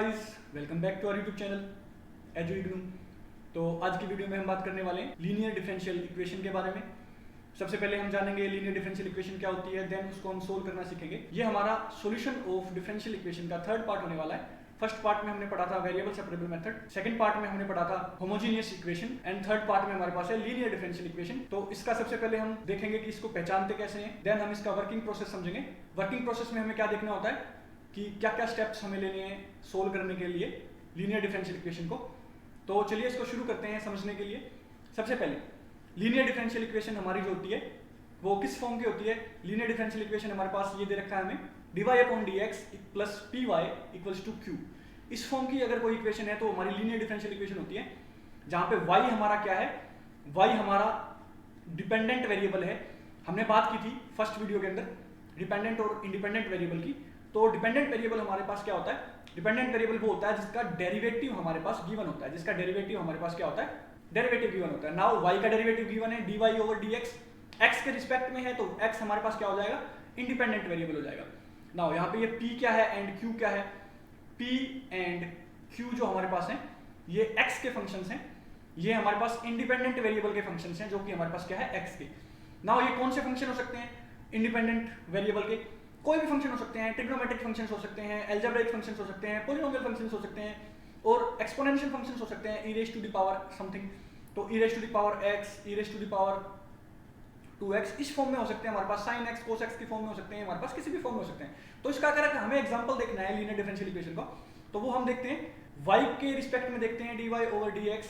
Guys, welcome back to our YouTube channel एजुइग्नू। तो आज की वीडियो में हम बात करने वाले हैं लीनियर डिफरेंशियल इक्वेशन के बारे में। सबसे पहले हम जानेंगे लीनियर डिफरेंशियल इक्वेशन क्या होती है, देन उसको हम सोल्व करना सीखेंगे। ये हमारा सॉल्यूशन ऑफ डिफरेंशियल इक्वेशन का थर्ड पार्ट होने वाला है। फर्स्ट पार्ट में हमने पढ़ा था variable separable method, second part में हमने पढ़ा था homogeneous equation and third part में हमारे पास है लीनियर डिफरेंशियल इक्वेशन। तो इसका सबसे पहले हम देखेंगे कि इसको पहचानते कैसे हैं, देन हम इसका वर्किंग प्रोसेस समझेंगे। वर्किंग प्रोसेस में हमें क्या देखना होता है कि क्या क्या स्टेप्स हमें लेने हैं सोल्व करने के लिए लीनियर डिफरेंशियल इक्वेशन को। तो चलिए इसको शुरू करते हैं समझने के लिए। सबसे पहले लीनियर डिफरेंशियल इक्वेशन हमारी जो होती है वो किस फॉर्म की होती है। लीनियर डिफरेंशियल इक्वेशन हमारे पास ये दे रखा है हमें dy/dx plus py equals to q। इस फॉर्म की अगर कोई इक्वेशन है तो हमारी लीनियर डिफरेंशियल इक्वेशन होती है, जहां पे y हमारा क्या है, y हमारा डिपेंडेंट वेरिएबल है। हमने बात की थी फर्स्ट वीडियो के अंदर डिपेंडेंट और इंडिपेंडेंट वेरिएबल की। तो डिपेंडेंट वेरिएबल हमारे पास क्या होता है, डिपेंडेंट वेरिएबल वो होता है जिसका डेरिवेटिव हमारे पास गिवन होता है, जिसका डेरिवेटिव हमारे पास क्या होता है, डेरिवेटिव गिवन होता है। नाउ y का डेरिवेटिव गिवन है dy/dx, x के रिस्पेक्ट में है तो x हमारे पास क्या हो जाएगा, इंडिपेंडेंट वेरिएबल हो जाएगा। नाउ यहाँ पे ये p क्या है एंड q क्या है, p एंड q जो हमारे पास है ये x के फंक्शंस हैं, ये हमारे पास इंडिपेंडेंट वेरिएबल के फंक्शंस हैं जो कि हमारे पास क्या है, x के। नाउ ये कौन से फंक्शन हो सकते हैं, इंडिपेंडेंट वेरिएबल के कोई भी फंक्शन हो सकते हैं, ट्रिग्नोमेट्रिक फंक्शंस हो सकते हैं, अलजेब्रिक फंक्शंस हो सकते हैं, पॉलिनोमियल फंक्शंस हो सकते हैं और एक्सपोनेंशियल फंक्शंस हो सकते हैं, e raised to the power something. तो e raised to the power x, e raised to the power 2x इस फॉर्म में हो सकते हैं हमारे पास, sin x cos x की फॉर्म में हो सकते हैं, हमारे पास किसी भी फॉर्म में हो सकते हैं। तो इसका अगर हमें एग्जांपल देखना है लीनियर डिफरेंशियल इक्वेशन का तो वो हम देखते हैं y के रिस्पेक्ट में देखते हैं dy/dx।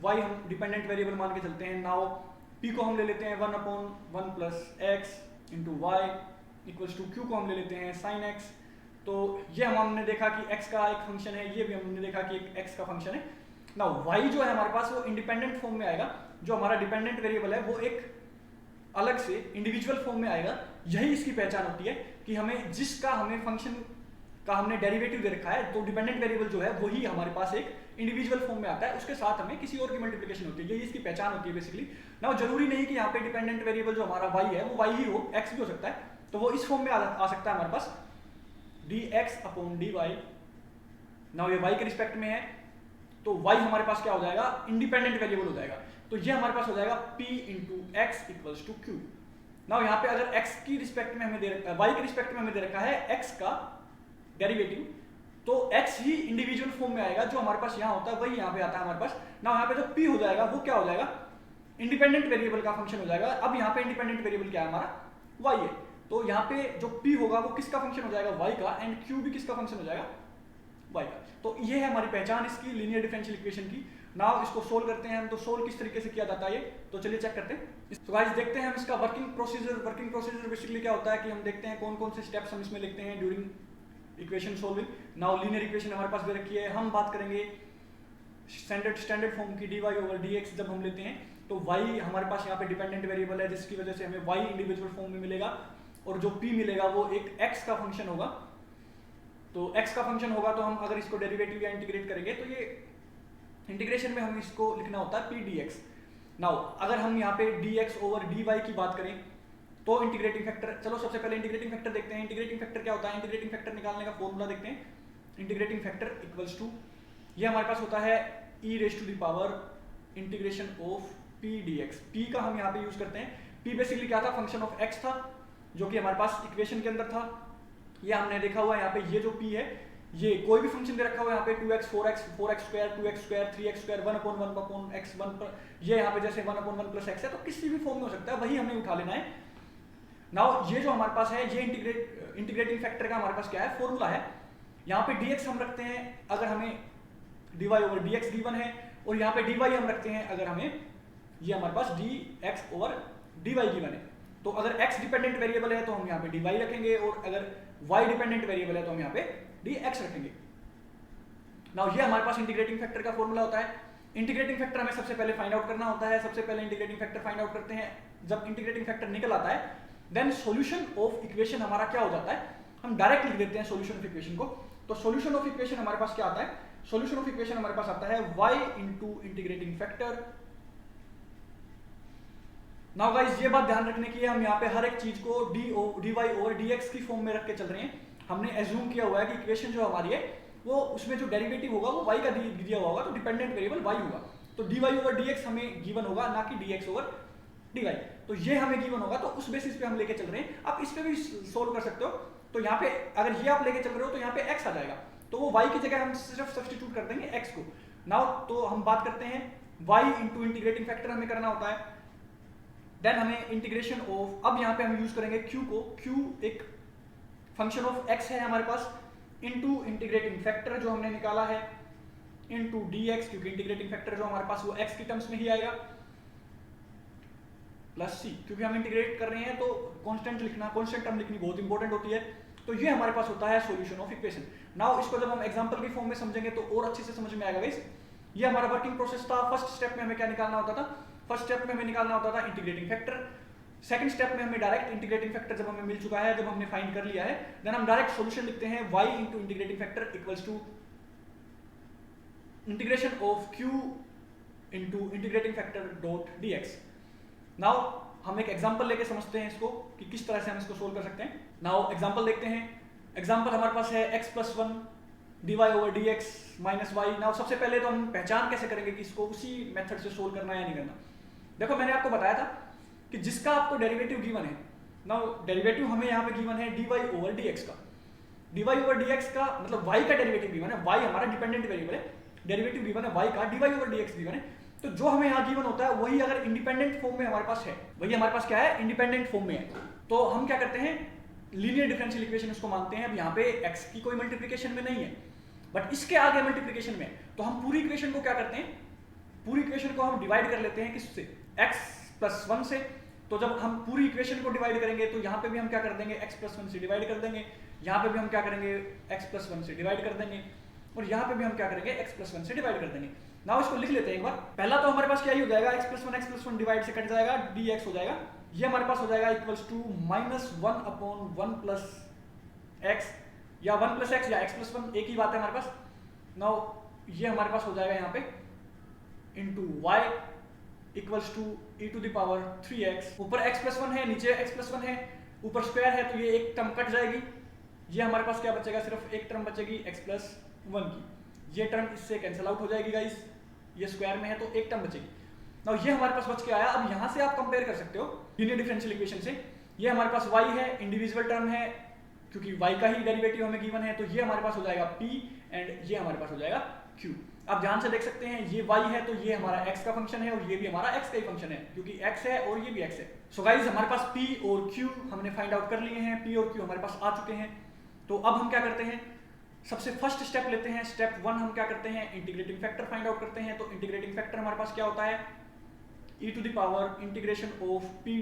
y हम डिपेंडेंट वेरिएबल मान के चलते हैं। नाउ p को हम ले लेते हैं 1/1 plus x into y equals to q को हम ले लेते हैं sin x। तो ये हमने देखा कि x का एक फंक्शन है, ये भी हमने देखा कि एक x का फंक्शन है। नाउ y जो है हमारे पास वो इंडिपेंडेंट फॉर्म में आएगा, जो हमारा डिपेंडेंट वेरिएबल है वो एक अलग से इंडिविजुअल फॉर्म में आएगा। यही इसकी पहचान होती है कि हमें जिसका हमें फंक्शन का हमने डेरिवेटिव दे रखा है तो डिपेंडेंट वेरिएबल जो है वही हमारे पास एक इंडिविजुअल फॉर्म में आता है, उसके साथ हमें किसी और की मल्टीप्लिकेशन होती है। यही इसकी पहचान होती है बेसिकली। नाउ जरूरी नहीं कि यहाँ पे डिपेंडेंट वेरिएबल जो हमारा y है वो y ही हो, x भी हो सकता है। तो वो इस फॉर्म में आ सकता है हमारे पास dx/dy। नाउ ये y के रिस्पेक्ट में है तो y हमारे पास क्या हो जाएगा, इंडिपेंडेंट वेरिएबल हो जाएगा। तो ये हमारे पास हो जाएगा p into x equals to q। Now यहाँ पे अगर x की रिस्पेक्ट में हमें दे रखा है, y के रिस्पेक्ट में हमें दे रखा है x का डेरिवेटिव, तो x ही इंडिविजुअल फॉर्म में आएगा, जो हमारे पास यहाँ होता है वही यहाँ पे आता है हमारे पास। नाउ यहाँ पे जो p हो जाएगा वो क्या हो जाएगा, इंडिपेंडेंट वेरिएबल का फंक्शन हो जाएगा। अब यहाँ पे इंडिपेंडेंट वेरिएबल क्या है हमारा, y है। तो यहाँ पे जो p होगा वो किसका फंक्शन हो जाएगा, y का, एंड q भी किसका फंक्शन हो जाएगा, y का। तो ये है हमारी पहचान इसकी लीनियर डिफरेंशियल इक्वेशन की। नाउ इसको सोल्व करते हैं हम। तो सोल्व किस तरीके से किया जाता है ये, तो चलिए चेक करते हैं। तो गाइस देखते हैं हम इसका working procedure. Working procedure basically क्या होता है कि हम देखते हैं कौन कौन से स्टेप्स हम इसमें लिखते हैं during equation solving. Now linear equation हमारे पास दे रखी है, हम बात करेंगे स्टैंडर्ड फॉर्म की dy/dx। जब हम लेते हैं तो y हमारे पास यहाँ पे डिपेंडेंट वेरिएबल है, जिसकी वजह से हमें y इंडिविजुअल फॉर्म में मिलेगा और जो p मिलेगा वो एक x का फंक्शन होगा। तो x का फंक्शन होगा तो हम अगर इसको डेरिवेटिव या इंटीग्रेट करेंगे तो ये इंटीग्रेशन में हम इसको लिखना होता है p dx। नाउ अगर हम यहाँ पे dx/dy की बात करें तो इंटीग्रेटिंग फैक्टर, चलो सबसे पहले इंटीग्रेटिंग फैक्टर देखते हैं। इंटीग्रेटिंग फैक्टर क्या होता है, इंटीग्रेटिंग फैक्टर निकालने का फॉर्मूला देखते हैं। इंटीग्रेटिंग फैक्टर इक्वल्स टू, ये हमारे पास होता है e raised to the power integration of p dx। p का हम यहाँ पे यूज करते हैं, p बेसिकली क्या था, फंक्शन ऑफ x था जो कि हमारे पास इक्वेशन के अंदर था। ये हमने देखा हुआ है यहाँ पे, ये जो p है ये कोई भी फंक्शन दे रखा हुआ है यहाँ पे 2x 4x 4x square 2x square 3x square 1/1/x1 ये यहाँ पे जैसे 1/1 प्लस x है, तो किसी भी फॉर्म में हो सकता है, वही हमें उठा लेना है। नाउ ये जो हमारे पास है ये इंटीग्रेटिंग फैक्टर का हमारे पास क्या है, फॉर्मूला है। यहाँ पे dx हम रखते हैं अगर हमें dy/dx गिवन है, और यहाँ पे dy हम रखते हैं अगर हमें ये हमारे पास dx/dy गिवन है। तो अगर x डिपेंडेंट वेरिएबल है तो हम यहाँ पे dy रखेंगे, और अगर y डिपेंडेंट वेरिएबल है तो हम यहाँ पे dx रखेंगे। नाउ ये हमारे पास इंटीग्रेटिंग फैक्टर का फॉर्मूला होता है। इंटीग्रेटिंग फैक्टर हमें सबसे पहले फाइंड आउट करना होता है। सबसे पहले इंटीग्रेटिंग फैक्टर फाइंड आउट करते हैं। जब इंटीग्रेटिंग फैक्टर निकल आता है देन सॉल्यूशन ऑफ इक्वेशन हमारा क्या हो जाता है, हम डायरेक्ट लिख देते हैं सॉल्यूशन ऑफ इक्वेशन को। तो सॉल्यूशन ऑफ इक्वेशन हमारे पास क्या आता है, सॉल्यूशन ऑफ इक्वेशन हमारे पास आता है y into integrating factor. Now guys ये बात ध्यान रखने की है, हम यहाँ पे हर एक चीज को dy/dx की फॉर्म में रख के चल रहे हैं। हमने एज्यूम किया हुआ है कि इक्वेशन जो हमारी है वो उसमें जो डेरिवेटिव होगा वो y का दिया हुआ होगा, तो डिपेंडेंट वेरिएबल y होगा। तो dy ओवर dx हमें गिवन होगा, ना कि dx ओवर dy। तो ये हमें गिवन होगा, तो उस बेसिस पे हम लेके चल रहे हैं। आप इस पे भी सोल्व कर सकते हो। तो यहाँ पे अगर ये आप लेके चल रहे हो तो यहाँ पे x आ जाएगा, तो वो y की जगह हम सिर्फ सब्स्टिट्यूट कर देंगे x को। नाउ तो हम बात करते हैं y इंटू इंटीग्रेटिंग फैक्टर हमें करना होता है। देन हमें इंटीग्रेशन ऑफ, अब यहाँ पे हम यूज करेंगे q को। q एक फंक्शन ऑफ x है हमारे पास, इंटू इंटीग्रेटिंग फैक्टर जो हमने निकाला है, इंटू dx, क्योंकि इंटीग्रेटिंग फैक्टर जो हमारे पास वो x की टर्म्स में ही आएगा, प्लस c, क्योंकि हम इंटीग्रेट कर रहे हैं तो कांस्टेंट लिखना, कांस्टेंट टर्म लिखनी बहुत इंपॉर्टेंट होती है। तो ये हमारे पास होता है सॉल्यूशन ऑफ इक्वेशन। नाउ इसको जब हम एग्जांपल की फॉर्म में समझेंगे तो और अच्छे से समझ में आएगा गाइस। ये हमारा वर्किंग प्रोसेस था। फर्स्ट स्टेप में हमें क्या निकालना होता था? फर्स्ट स्टेप में हमें निकालना होता था इंटीग्रेटिंग फैक्टर। सेकंड स्टेप में हमें डायरेक्ट इंटीग्रेटिंग फैक्टर जब हमें मिल चुका है, जब हमने फाइंड कर लिया है, देन हम डायरेक्ट सॉल्यूशन लिखते हैं y into integrating factor equals to integration of q into integrating factor dot dx। Now हम एक एग्जांपल लेके समझते हैं इसको कि किस तरह से हम इसको सोल्व कर सकते हैं। नाउ एग्जांपल देखते हैं। एग्जांपल हमारे पास है x plus 1 dy over dx minus y। Now सबसे पहले तो हम पहचान कैसे करेंगे कि इसको उसी मेथड से सोल्व करना है या नहीं करना। देखो मैंने आपको बताया था कि जिसका आपको डेरिवेटिव गिवन है, नाउ डेरिवेटिव हमें यहाँ पे गिवन है dy ओवर dx का। dy ओवर dx का मतलब y का डेरिवेटिव गिवन है, y हमारा डिपेंडेंट वेरिएबल है, डेरिवेटिव गिवन है y का, dy ओवर dx गिवन है। तो जो हमें यहाँ गिवन होता है वही अगर इंडिपेंडेंट फॉर्म में हमारे पास है, वही हमारे पास क्या है, इंडिपेंडेंट फॉर्म में है, तो हम क्या करते हैं, लीनियर डिफरेंशियल इक्वेशन उसको मानते हैं। अब यहाँ पे x की कोई मल्टीप्लिकेशन में नहीं है, बट इसके आगे मल्टीप्लिकेशन में, तो हम पूरी इक्वेशन को क्या करते हैं, पूरी इक्वेशन को हम डिवाइड कर लेते हैं किससे, x प्लस 1 से। तो जब हम पूरी इक्वेशन को डिवाइड करेंगे तो यहाँ पे भी हम क्या कर देंगे, x प्लस 1 से डिवाइड कर देंगे, यहाँ पे भी हम क्या करेंगे, x प्लस 1 से डिवाइड कर देंगे, और यहाँ पे भी हम क्या करेंगे, x प्लस 1 से डिवाइड कर देंगे। नाउ इसको लिख लेते हैं एक बार। पहला तो हमारे पास क्या ही हो जाएगा, x प्लस 1 डिवाइड से कट जाएगा, dx हो जाएगा। ये हमारे पास हो जाएगा equals to minus 1 upon 1 plus x, या 1 प्लस x या x प्लस 1 एक ही बात है हमारे पास। नाउ ये हमारे पास हो जाएगा यहाँ पे into y equals to e to the power 3x। ऊपर x प्लस 1 है, नीचे x प्लस 1 है, ऊपर स्क्वायर है, तो ये एक टर्म कट जाएगी। ये हमारे पास क्या बचेगा, सिर्फ एक टर्म बचेगी x प्लस 1 की। ये टर्म इससे कैंसिल आउट हो जाएगी गाइस, ये स्क्वायर में है तो एक टर्म बचेगी। नाउ ये हमारे पास बच के आया। अब यहाँ से आप कंपेयर कर सकते हो लीनियर डिफरेंशियल इक्वेशन से। ये हमारे पास y है, इंडिविजुअल टर्म है, क्योंकि y का ही डेरिवेटिव हमें गिवन है, तो ये हमारे पास हो जाएगा p एंड ये हमारे पास हो जाएगा q। आप ध्यान से देख सकते हैं, ये y है तो ये हमारा x का फंक्शन है, और ये भी हमारा x का ही फंक्शन है, क्योंकि x है और ये भी x है। सो गाइस हमारे पास p और q हमने फाइंड आउट कर लिए हैं, p और q हमारे पास आ चुके हैं। तो अब हम क्या करते हैं, सबसे फर्स्ट स्टेप लेते हैं। स्टेप 1 हम क्या करते हैं, इंटीग्रेटिंग फैक्टर फाइंड आउट करते हैं। तो इंटीग्रेटिंग फैक्टर हमारे पास क्या होता है, e to the power integration of p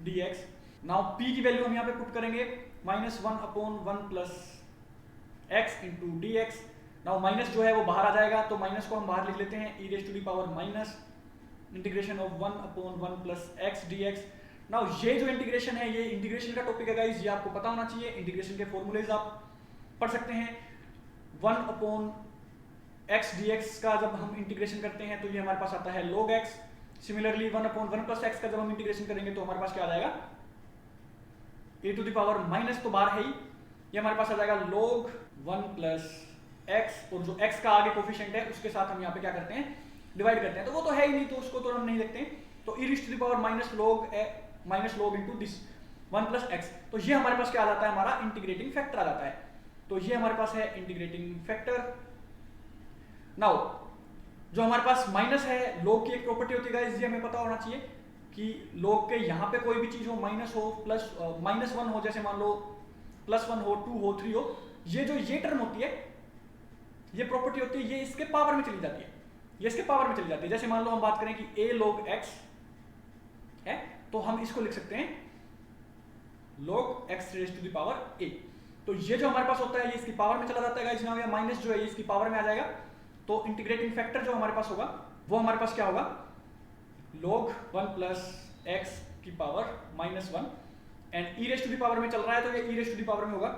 dx। Now p की वैल्यू हम यहाँ पे पुट करेंगे minus 1 upon 1 plus x into dx। Now minus जो है वो बाहर आ जाएगा, तो माइनस को हम बाहर लिख लेते हैं, e raise to the power minus integration of 1 upon 1 plus x dx। Now ये जो इंटीग्रेशन है, ये इंटीग्रेशन का टॉपिक है गाइस, ये आपको पता होना चाहिए। इंटीग्रेशन के फॉर्मूलेज आप पढ़ सकते हैं। 1 अपॉन x dx का जब हम इंटीग्रेशन करते हैं तो ये हमारे पास आता है log x। Similarly 1 upon 1 plus x का जब हम इंटीग्रेशन करेंगे तो हमारे पास क्या आ जाएगा, e to the power minus तो बाहर है ही, ये हमारे पास आ जाएगा log 1 प्लस x, और जो x का आगे कोफिशिएंट है उसके साथ हम यहाँ पे क्या करते हैं, डिवाइड करते हैं। तो वो तो है ही नहीं, तो उसको तो हम नहीं लिखते हैं। तो e to the power minus log into this 1 plus x। तो ये हमारे पास क्या आ जाता है, हमारा इंटीग्रेटिंग फैक्टर आ जाता है। तो ये हमारे पास है इंटीग्रेटिंग फैक्टर। नाउ जो हमारे पास माइनस है, log की एक प्रॉपर्टी होती है गाइस, ये हमें पता होना चाहिए कि log के यहाँ पे कोई भी चीज हो, माइनस हो, प्लस माइनस 1 हो, जैसे मान लो प्लस 1 हो, 2 हो, 3 हो, ये जो ये टर्म होती है, ये प्रॉपर्टी होती है, ये इसके पावर में चली जाती है, ये इसके पावर में चली जाती है। जैसे मान लो हम बात करें कि a log x है, तो हम इसको लिख सकते हैं log x raise to the power a। तो ये जो हमारे पास होता है ये इसकी पावर में चला जाता है गाइस। या माइनस जो है ये इसकी पावर में आ जाएगा। तो इंटीग्रेटिंग फैक्टर जो हमारे पास होगा वो हमारे पास क्या होगा, log 1 प्लस x की power minus 1, and e raise to the power में चल रहा है तो ये e raise to the power में होगा।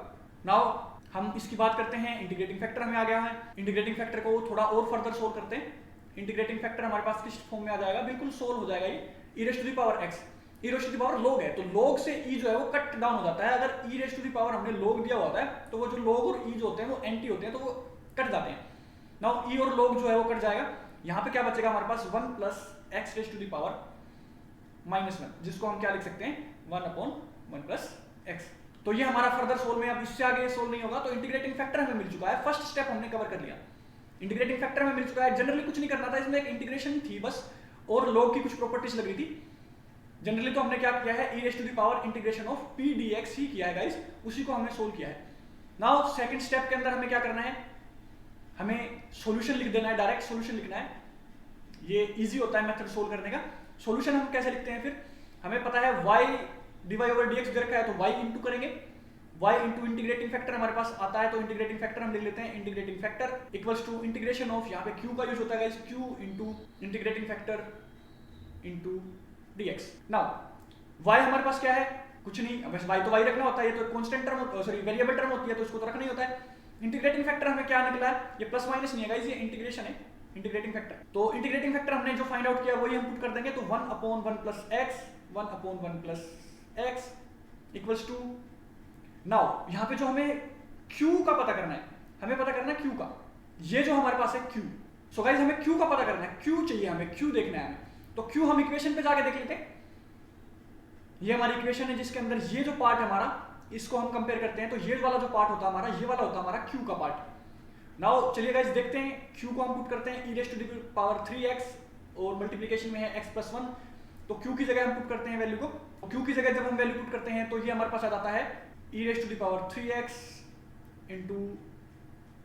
नाउ हम इसकी बात करते हैं, इंटीग्रेटिंग फैक्टर हमें आ गया है। इंटीग्रेटिंग फैक्टर को थोड़ा और फर्दर सोल्व करते हैं। इंटीग्रेटिंग फैक्टर हमारे पास किस फॉर्म में आ जाएगा, बिल्कुल सोल्व हो जाएगा ये, e raise to the power x। E raise to the power log है, तो log से e जो है वो कट डाउन हो जाता है। अगर ई रेस टू द पावर हमने log दिया होता है तो वो जो log और e जो होते हैं वो एंटी होते हैं, तो वो कट जाते हैं। नाउ e और log जो है वो कट जाएगा। यहाँ पे क्या बचेगा हमारे पास 1 plus x raise to the power -1, जिसको हम क्या लिख सकते हैं 1/1 प्लस एक्स। तो ये हमारा फर्दर सोल्व में, अब इससे आगे सोल्व नहीं होगा। तो इंटीग्रेटिंग फैक्टर हमें मिल चुका है, फर्स्ट स्टेप हमने कवर कर लिया। इंटीग्रेटिंग फैक्टर हमें मिल चुका है, जनरली कुछ नहीं करना था इसमें, एक इंटीग्रेशन थी बस और log की कुछ प्रॉपर्टीज लग रही थी। जनरली तो हमने क्या किया है, e raise to the power integration of p dx ही किया है गाइस, उसी को हमने सोल्व किया है। नाउ सेकंड स्टेप के अंदर हमें क्या करना है, हमें सॉल्यूशन लिख देना है, डायरेक्ट सॉल्यूशन लिखना है। ये इजी होता है मेथड सोल्व करने का। सॉल्यूशन हम कैसे लिखते हैं, फिर हमें पता है y dy/dx दे रखा है तो y इंटू करेंगे, y इंटू इंटीग्रेटिंग फैक्टर हमारे पास आता है, तो इंटीग्रेटिंग फैक्टर हम लिख लेते हैं, integrating factor equals to integration of, यहाँ पे q का यूज होता है guys, q into integrating factor into dx। Now y हमारे पास क्या है, कुछ नहीं, बस y तो y रखना होता है, ये तो constant term, sorry variable term होती है तो इसको तो रखना ही होता है। इंटीग्रेटिंग फैक्टर हमें क्या निकला है, ये प्लस माइनस नहीं है गाइस, ये इंटीग्रेशन है, इंटीग्रेटिंग फैक्टर। तो इंटीग्रेटिंग फैक्टर हमने जो फाइंड आउट किया वही हम पुट कर देंगे, तो 1/1 plus x, 1/1 plus x equals to, now यहाँ पे जो हमें q का पता करना है, हमें पता करना है q का, ये जो हमारे पास है q। सो गाइस हमें q का पता करना है, q चाहिए हमें, q देखना है हमें। तो q हम इक्वेशन पे जाके देख लेते हैं, ये हमारी इक्वेशन है जिसके अंदर ये जो पार्ट है हमारा, इसको हम कंपेयर करते हैं, तो ये वाला जो पार्ट होता है हमारा, ये वाला होता है हमारा q का पार्ट। नाउ चलिए गाइस देखते हैं, q को हम पुट करते हैं e raise to the power 3x और मल्टीप्लिकेशन में है x प्लस 1, तो q की जगह हम पुट करते हैं वैल्यू को, q की जगह जब हम वैल्यू पुट करते हैं तो ये हमारे पास आ जाता है e raise to the power 3x into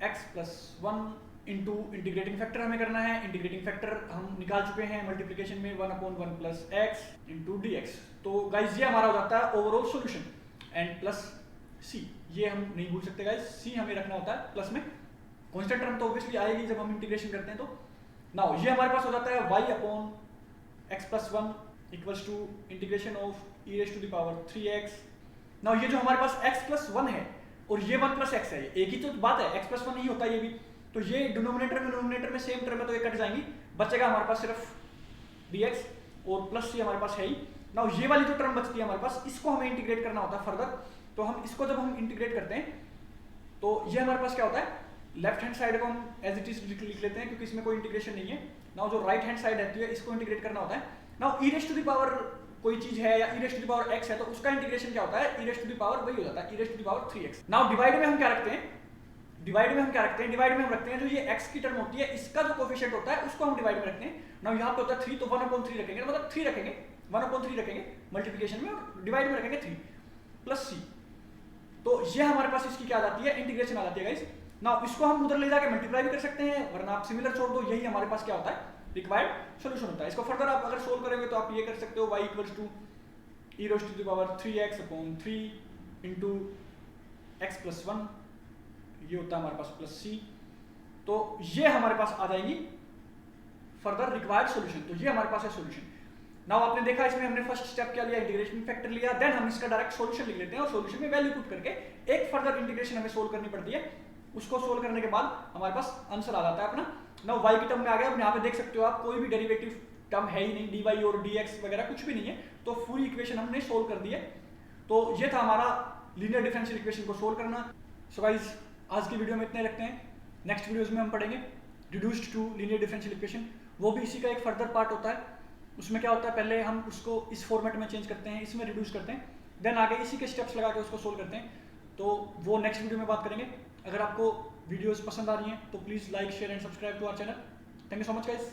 x plus 1 into integrating factor हमें करना है, इंटीग्रेटिंग फैक्टर हम निकाल चुके हैं मल्टीप्लिकेशन में 1/1 प्लस एक्स इंटू dx। तो गाइस ये हमारा हो जाता है overall solution and plus c, ये हम नहीं भूल सकते गाइस, c हमें रखना होता है प्लस में, कांस्टेंट टर्म तो ऑब्वियसली आएगी जब हम इंटीग्रेशन करते हैं। तो नाउ ये हमारे पास हो जाता है y/x plus 1 equals to integration of e raise to the power 3x। Now ये जो हमारे पास x प्लस 1 है और ये 1 प्लस x है, एक ही तो बात है, x प्लस 1 ही होता है ये भी, तो ये डिनोमिनेटर में सेम टर्म है तो ये कट जाएंगी, बचेगा हमारे पास सिर्फ dx और प्लस c हमारे पास है ही। नाउ ये वाली जो टर्म बचती है हमारे पास, इसको हमें इंटीग्रेट करना होता है फर्दर, तो हम इसको जब हम इंटीग्रेट करते हैं तो ये हमारे पास क्या होता है, लेफ्ट हैंड साइड को हम एज इट इज लिख लेते हैं क्योंकि इसमें कोई इंटीग्रेशन नहीं है। नाउ जो राइट हैंड साइड रहती है इसको इंटीग्रेट करना होता है। Now e raise to the power कोई चीज है या e raise to the power x है तो उसका इंटीग्रेशन क्या होता है, e raise to the power वही हो जाता है e raise to the power 3x। Now divide में हम क्या रखते हैं, डिवाइड में हम रखते हैं जो ये x की टर्म होती है इसका जो कोफिशिएंट होता है उसको हम डिवाइड में रखते हैं। नाउ यहाँ पे होता है 3 तो 1/3 रखेंगे, मतलब 3 रखेंगे, 1/3 रखेंगे मल्टीप्लिकेशन में और डिवाइड में रखेंगे 3 प्लस c। तो ये हमारे पास इसकी क्या आ जाती है, इंटीग्रेशन आ जाती है गाइस। नाउ इसको हम उधर ले जाके मल्टीप्लाई भी कर सकते हैं, वरना आप सिमिलर छोड़ दो, यही हमारे पास क्या होता है, रिक्वायर्ड सॉल्यूशन होता है। इसको फर्दर आप अगर सोल्व करेंगे तो आप ये कर सकते हो, y equals to e raise to the power 3x/3 into x plus 1, ये होता है हमारे पास प्लस c। तो ये हमारे पास आ जाएगी फर्दर रिक्वायर्ड सॉल्यूशन, तो ये हमारे पास है सॉल्यूशन। नाउ आपने देखा इसमें हमने फर्स्ट स्टेप क्या लिया, इंटीग्रेशन फैक्टर लिया, देन हम इसका डायरेक्ट सॉल्यूशन लिख लेते हैं और सॉल्यूशन में वैल्यू पुट करके एक फर्दर इंटीग्रेशन हमें सोल्व करनी पड़ती है, उसको सोल्व करने के बाद हमारे पास आंसर आ जाता है अपना। नाउ y की टर्म में आ गया, अब यहाँ पे देख सकते हो आप कोई भी डेरिवेटिव टर्म है ही नहीं, dy और dx वगैरह कुछ भी नहीं है, तो पूरी इक्वेशन हमने सोल्व कर दी है। तो ये था हमारा लीनियर डिफरेंशियल इक्वेशन को सोल्व करना। सो गाइस आज की वीडियो में इतने रखते हैं, नेक्स्ट वीडियोस में हम पढ़ेंगे reduced to linear differential equation, वो भी इसी का एक फर्दर पार्ट होता है। उसमें क्या होता है, पहले हम उसको इस फॉर्मेट में चेंज करते हैं, इसमें रिड्यूस करते हैं, देन आगे इसी के स्टेप्स लगा के उसको सोल्व करते हैं, तो वो नेक्स्ट वीडियो में बात करेंगे। अगर आपको वीडियोस पसंद आ रही हैं तो please like share and subscribe to our channel. Thank you so much guys.